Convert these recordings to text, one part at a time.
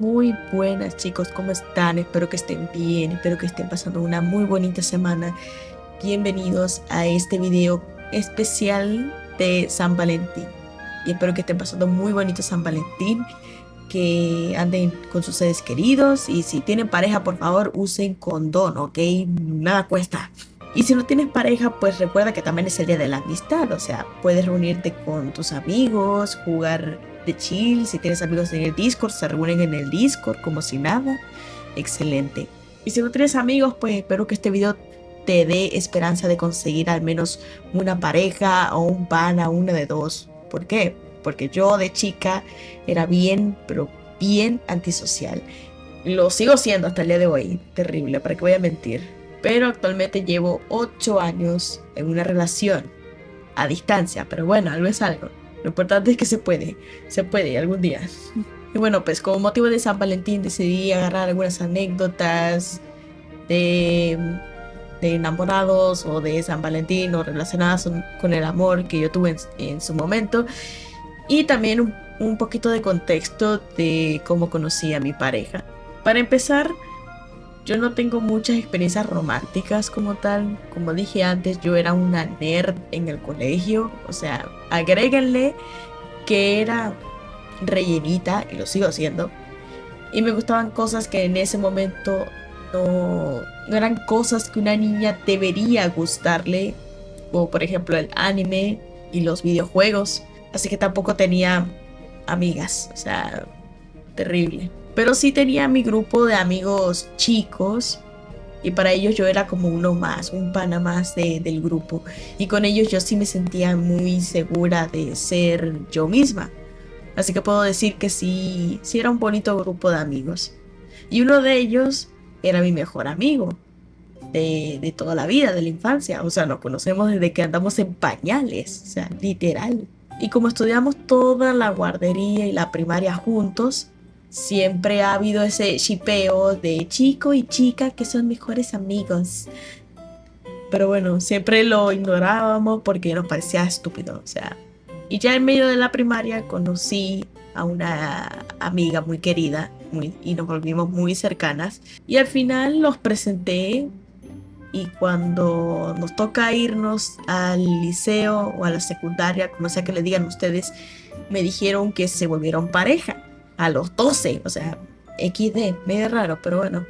Muy buenas chicos, ¿cómo están? Espero que estén bien, espero que estén pasando una muy bonita semana. Bienvenidos a este video especial de San Valentín. Y espero que estén pasando muy bonito San Valentín, que anden con sus seres queridos y si tienen pareja, por favor, usen condón, ¿ok? Nada cuesta. Y si no tienes pareja, pues recuerda que también es el día de la amistad, o sea, puedes reunirte con tus amigos, jugar de chill, si tienes amigos en el Discord, se reúnen en el Discord como si nada. Excelente. Y si no tienes amigos, pues espero que este video te dé esperanza de conseguir al menos una pareja o un pana, una de dos. ¿Por qué? Porque yo de chica era bien, pero bien antisocial. Lo sigo siendo hasta el día de hoy. Terrible, ¿para qué voy a mentir? Pero actualmente llevo 8 años en una relación a distancia, pero bueno, algo es algo. Lo importante es que se puede algún día. Y bueno, pues como motivo de San Valentín decidí agarrar algunas anécdotas de, de enamorados o de San Valentín o relacionadas con el amor que yo tuve en su momento. Y también un poquito de contexto de cómo conocí a mi pareja. Para empezar, yo no tengo muchas experiencias románticas como tal. Como dije antes, yo era una nerd en el colegio. O sea, agréguenle que era rellenita, y lo sigo siendo. Y me gustaban cosas que en ese momento no eran cosas que una niña debería gustarle. Como por ejemplo el anime y los videojuegos. Así que tampoco tenía amigas. O sea, terrible. Pero sí tenía mi grupo de amigos chicos y para ellos yo era como uno más, un pana más del grupo. Y con ellos yo sí me sentía muy segura de ser yo misma. Así que puedo decir que sí era un bonito grupo de amigos. Y uno de ellos era mi mejor amigo de toda la vida, de la infancia. O sea, nos conocemos desde que andamos en pañales, o sea, literal. Y como estudiamos toda la guardería y la primaria juntos, siempre ha habido ese shipeo de chico y chica que son mejores amigos. Pero bueno, siempre lo ignorábamos porque nos parecía estúpido, o sea. Y ya en medio de la primaria conocí a una amiga muy querida y nos volvimos muy cercanas. Y al final los presenté y cuando nos toca irnos al liceo o a la secundaria, como sea que le digan ustedes, me dijeron que se volvieron pareja a los 12, o sea, XD, medio raro, pero bueno,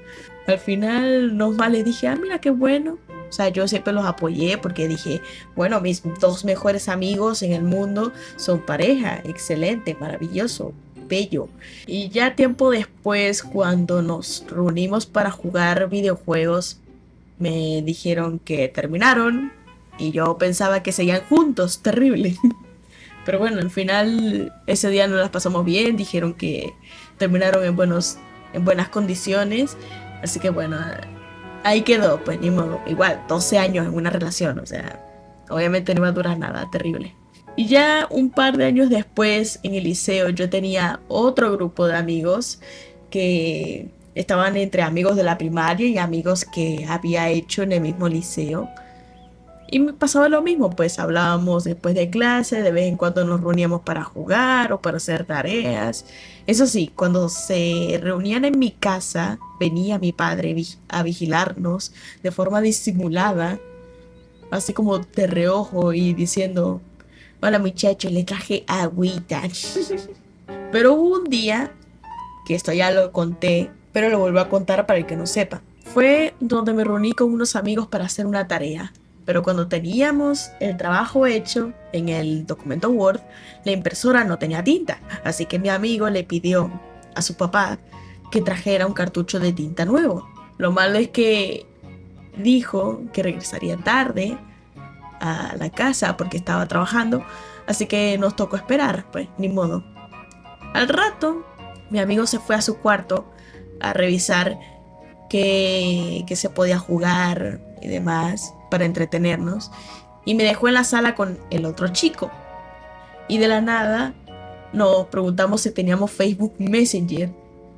al final nomás les dije, ah, mira qué bueno. O sea, yo siempre los apoyé porque dije, bueno, mis dos mejores amigos en el mundo son pareja, excelente, maravilloso, bello. Y ya tiempo después, cuando nos reunimos para jugar videojuegos, me dijeron que terminaron y yo pensaba que seguían juntos, terrible. Pero bueno, al final ese día no las pasamos bien, dijeron que terminaron en buenas condiciones, así que bueno, ahí quedó, pues ni modo. Igual, 12 años en una relación, o sea, obviamente no iba a durar nada, terrible. Y ya un par de años después, en el liceo, yo tenía otro grupo de amigos que estaban entre amigos de la primaria y amigos que había hecho en el mismo liceo. Y me pasaba lo mismo, pues hablábamos después de clase, de vez en cuando nos reuníamos para jugar o para hacer tareas. Eso sí, cuando se reunían en mi casa, venía mi padre a vigilarnos de forma disimulada, así como de reojo y diciendo, hola muchachos, le traje agüita. Pero hubo un día, que esto ya lo conté, pero lo vuelvo a contar para el que no sepa. Fue donde me reuní con unos amigos para hacer una tarea. Pero cuando teníamos el trabajo hecho en el documento Word, la impresora no tenía tinta. Así que mi amigo le pidió a su papá que trajera un cartucho de tinta nuevo. Lo malo es que dijo que regresaría tarde a la casa porque estaba trabajando. Así que nos tocó esperar, pues ni modo. Al rato, mi amigo se fue a su cuarto a revisar qué se podía jugar y demás para entretenernos. Y me dejó en la sala con el otro chico. Y de la nada nos preguntamos si teníamos Facebook Messenger.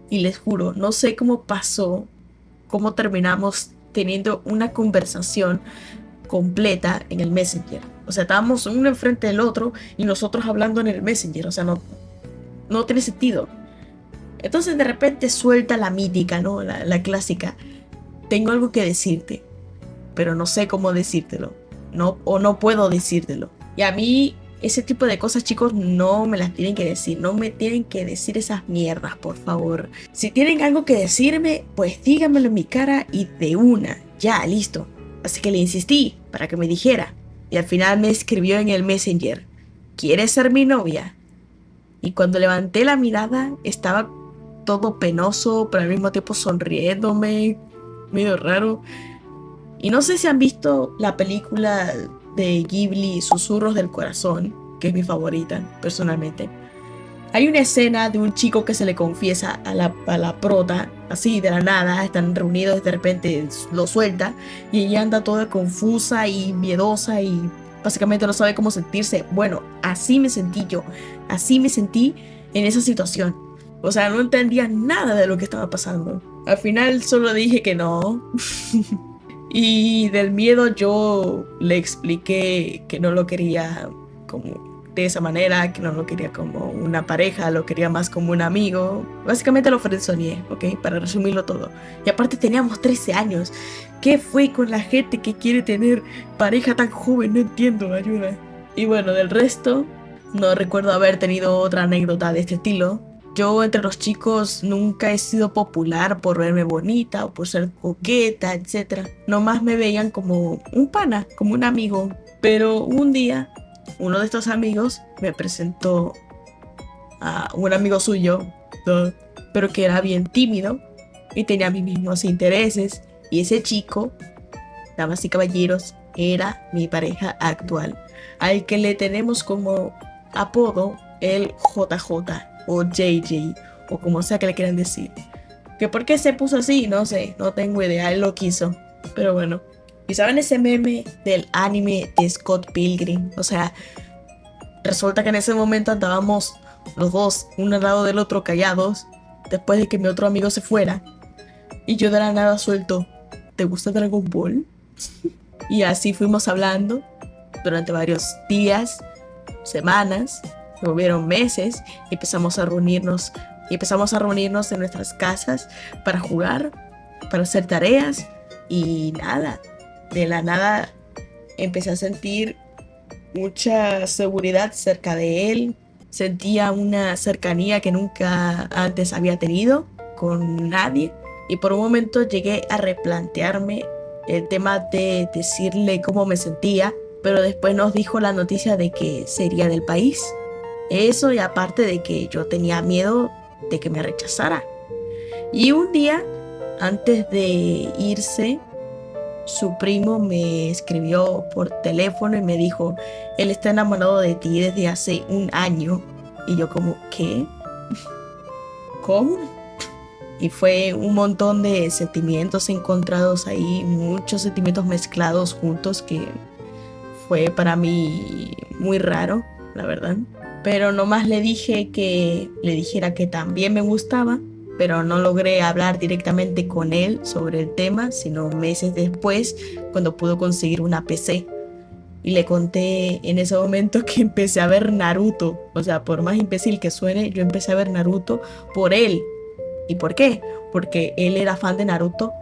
Y les juro, no sé cómo pasó, cómo terminamos teniendo una conversación completa en el Messenger. O sea, estábamos uno enfrente del otro y nosotros hablando en el Messenger. O sea, no tiene sentido. Entonces de repente suelta la mítica, ¿no? La clásica. Tengo algo que decirte, pero no sé cómo decírtelo. No, o no puedo decírtelo. Y a mí ese tipo de cosas, chicos, no me las tienen que decir. No me tienen que decir esas mierdas, por favor. Si tienen algo que decirme, pues díganmelo en mi cara y de una. Ya, listo. Así que le insistí para que me dijera. Y al final me escribió en el Messenger: ¿quieres ser mi novia? Y cuando levanté la mirada, estaba todo penoso, pero al mismo tiempo sonriéndome, medio raro. Y no sé si han visto la película de Ghibli, Susurros del Corazón, que es mi favorita, personalmente. Hay una escena de un chico que se le confiesa a la prota, así de la nada, están reunidos y de repente lo suelta y ella anda toda confusa y miedosa y básicamente no sabe cómo sentirse. Bueno, así me sentí yo, así me sentí en esa situación. O sea, no entendía nada de lo que estaba pasando. Al final solo dije que no. Y del miedo yo le expliqué que no lo quería como de esa manera, que no lo quería como una pareja, lo quería más como un amigo. Básicamente lo frenzoneé, ¿ok? Para resumirlo todo. Y aparte teníamos 13 años. ¿Qué fue con la gente que quiere tener pareja tan joven? No entiendo, ayuda. Y bueno, del resto, no recuerdo haber tenido otra anécdota de este estilo. Yo entre los chicos nunca he sido popular por verme bonita o por ser coqueta, etc. Nomás me veían como un pana, como un amigo. Pero un día, uno de estos amigos me presentó a un amigo suyo, pero que era bien tímido y tenía mis mismos intereses. Y ese chico, damas y caballeros, era mi pareja actual, al que le tenemos como apodo el JJ o JJ o como sea que le quieran decir. ¿Que por qué se puso así? No sé, no tengo idea, él lo quiso. Pero bueno. ¿Y saben ese meme del anime de Scott Pilgrim? O sea, resulta que en ese momento andábamos los dos, uno al lado del otro, callados, después de que mi otro amigo se fuera. Y yo de la nada suelto: ¿te gusta Dragon Ball? Y así fuimos hablando durante varios días, semanas, se volvieron meses y empezamos a reunirnos. Y empezamos a reunirnos en nuestras casas para jugar, para hacer tareas y nada. De la nada empecé a sentir mucha seguridad cerca de él. Sentía una cercanía que nunca antes había tenido con nadie. Y por un momento llegué a replantearme el tema de decirle cómo me sentía, pero después nos dijo la noticia de que sería del país. Eso, y aparte de que yo tenía miedo de que me rechazara. Y un día, antes de irse, su primo me escribió por teléfono y me dijo: él está enamorado de ti desde hace un año. Y yo como, ¿qué? ¿Cómo? Y fue un montón de sentimientos encontrados ahí, muchos sentimientos mezclados juntos, que fue para mí muy raro, la verdad. Pero nomás le dije que le dijera que también me gustaba, pero no logré hablar directamente con él sobre el tema, sino meses después, cuando pudo conseguir una PC. Y le conté en ese momento que empecé a ver Naruto. O sea, por más imbécil que suene, yo empecé a ver Naruto por él. ¿Y por qué? Porque él era fan de Naruto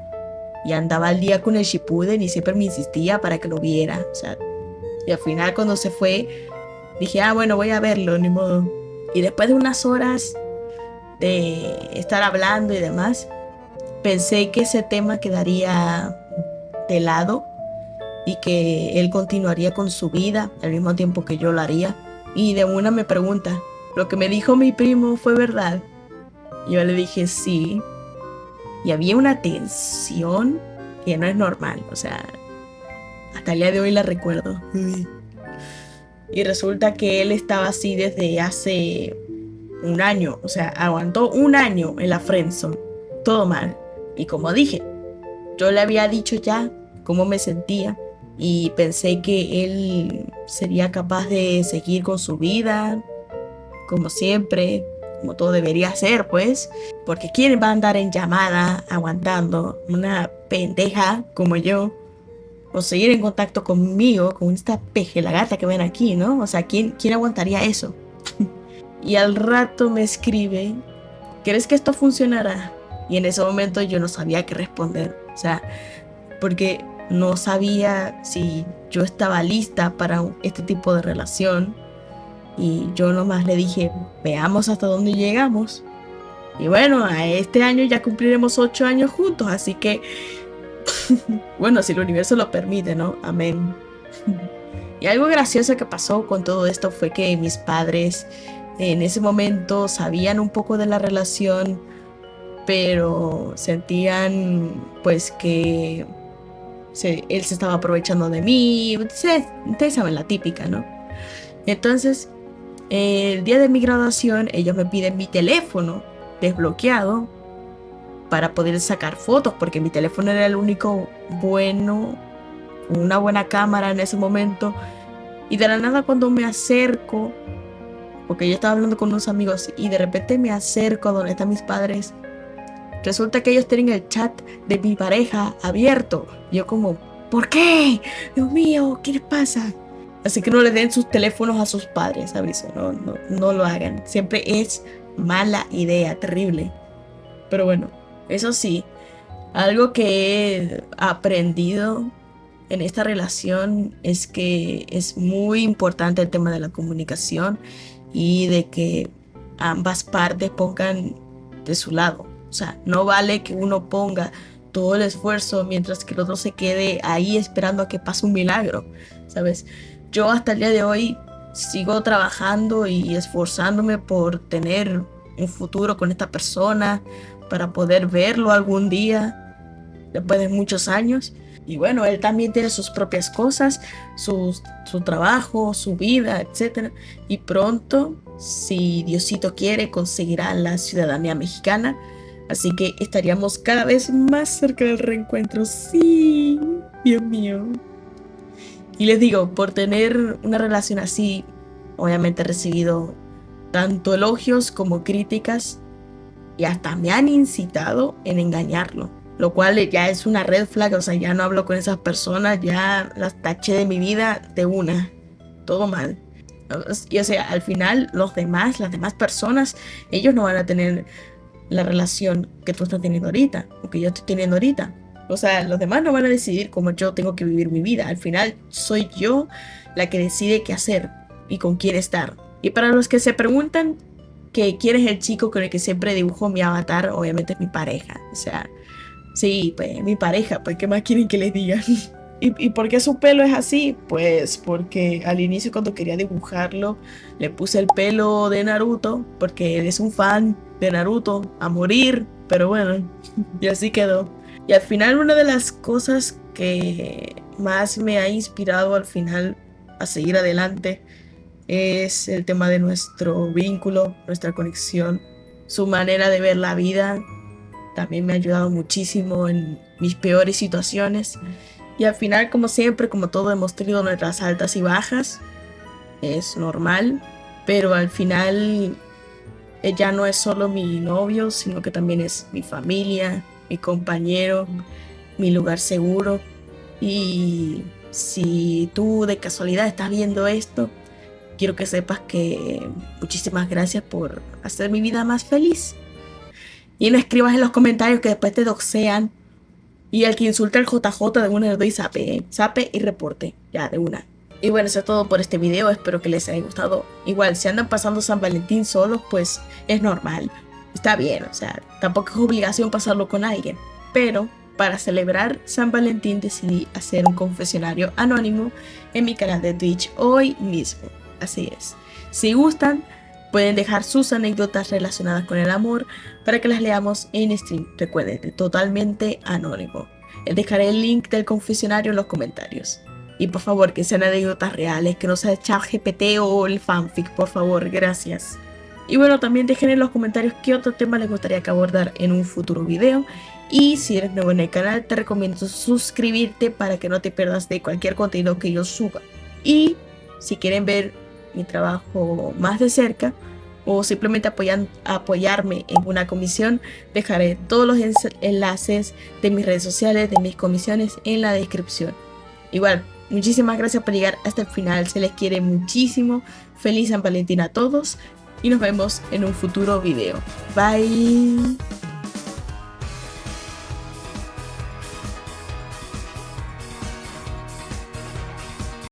y andaba al día con el Shippuden y siempre me insistía para que lo viera. O sea, y al final cuando se fue, dije, bueno, voy a verlo, ni modo. Y después de unas horas de estar hablando y demás, pensé que ese tema quedaría de lado y que él continuaría con su vida al mismo tiempo que yo lo haría. Y de una me pregunta: ¿lo que me dijo mi primo fue verdad? Y yo le dije sí. Y había una tensión que no es normal, o sea, hasta el día de hoy la recuerdo. Y resulta que él estaba así desde hace un año, o sea, aguantó un año en la friendzone, todo mal. Y como dije, yo le había dicho ya cómo me sentía y pensé que él sería capaz de seguir con su vida, como siempre, como todo debería ser, pues, porque ¿quién va a andar en llamada aguantando una pendeja como yo? O seguir en contacto conmigo, con esta peje la gata que ven aquí, ¿no? O sea, ¿quién aguantaría eso? Y al rato me escribe ¿crees que esto funcionará? Y en ese momento yo no sabía qué responder, o sea, porque no sabía si yo estaba lista para este tipo de relación. Y yo nomás le dije, veamos hasta dónde llegamos. Y bueno, a este año ya cumpliremos 8 años juntos, así que, bueno, si el universo lo permite, ¿no? Amén. Y algo gracioso que pasó con todo esto fue que mis padres en ese momento sabían un poco de la relación, pero sentían pues que él se estaba aprovechando de mí. Ustedes saben la típica, ¿no? Entonces, el día de mi graduación, ellos me piden mi teléfono desbloqueado para poder sacar fotos, porque mi teléfono era el único bueno, con una buena cámara en ese momento. Y de la nada, cuando me acerco, porque yo estaba hablando con unos amigos y de repente me acerco a donde están mis padres, resulta que ellos tienen el chat de mi pareja abierto. Yo como, ¿por qué? Dios mío, ¿qué les pasa? Así que no le den sus teléfonos a sus padres, aviso, no lo hagan. Siempre es mala idea, terrible. Pero bueno, eso sí, algo que he aprendido en esta relación es que es muy importante el tema de la comunicación y de que ambas partes pongan de su lado. O sea, no vale que uno ponga todo el esfuerzo mientras que el otro se quede ahí esperando a que pase un milagro, ¿sabes? Yo hasta el día de hoy sigo trabajando y esforzándome por tener un futuro con esta persona, para poder verlo algún día, después de muchos años. Y bueno, él también tiene sus propias cosas, su trabajo, su vida, etc. Y pronto, si Diosito quiere, conseguirá la ciudadanía mexicana. Así que estaríamos cada vez más cerca del reencuentro. Sí, Dios mío. Y les digo, por tener una relación así, obviamente he recibido tanto elogios como críticas y hasta me han incitado en engañarlo, lo cual ya es una red flag. O sea, ya no hablo con esas personas, ya las taché de mi vida de una, todo mal. Y o sea, al final las demás personas, ellos no van a tener la relación que tú estás teniendo ahorita, o que yo estoy teniendo ahorita. O sea, los demás no van a decidir cómo yo tengo que vivir mi vida. Al final soy yo la que decide qué hacer y con quién estar. Y para los que se preguntan que quién es el chico con el que siempre dibujo mi avatar, obviamente es mi pareja. O sea, sí, pues mi pareja, pues ¿qué más quieren que les diga? ¿Y por qué su pelo es así? Pues porque al inicio cuando quería dibujarlo le puse el pelo de Naruto, porque él es un fan de Naruto a morir, pero bueno, y así quedó. Y al final una de las cosas que más me ha inspirado al final a seguir adelante es el tema de nuestro vínculo, nuestra conexión, su manera de ver la vida. También me ha ayudado muchísimo en mis peores situaciones. Y al final, como siempre, como todo, hemos tenido nuestras altas y bajas. Es normal. Pero al final, ella no es solo mi novio, sino que también es mi familia, mi compañero, mi lugar seguro. Y si tú de casualidad estás viendo esto, quiero que sepas que muchísimas gracias por hacer mi vida más feliz. Y no escribas en los comentarios que después te doxean. Y al que insulta al JJ de una le doy zape y reporte. Ya, de una. Y bueno, eso es todo por este video. Espero que les haya gustado. Igual, si andan pasando San Valentín solos, pues es normal. Está bien, o sea, tampoco es obligación pasarlo con alguien. Pero para celebrar San Valentín decidí hacer un confesionario anónimo en mi canal de Twitch hoy mismo. Así es. Si gustan, pueden dejar sus anécdotas relacionadas con el amor para que las leamos en stream. Recuerden, totalmente anónimo. Les dejaré el link del confesionario en los comentarios. Y por favor, que sean anécdotas reales, que no sea ChatGPT o el fanfic, por favor, gracias. Y bueno, también dejen en los comentarios qué otro tema les gustaría que abordar en un futuro video. Y si eres nuevo en el canal, te recomiendo suscribirte para que no te pierdas de cualquier contenido que yo suba. Y si quieren ver mi trabajo más de cerca o simplemente apoyarme en una comisión, dejaré todos los enlaces de mis redes sociales, de mis comisiones en la descripción. Igual, muchísimas gracias por llegar hasta el final, se les quiere muchísimo. Feliz San Valentín a todos y nos vemos en un futuro video. Bye.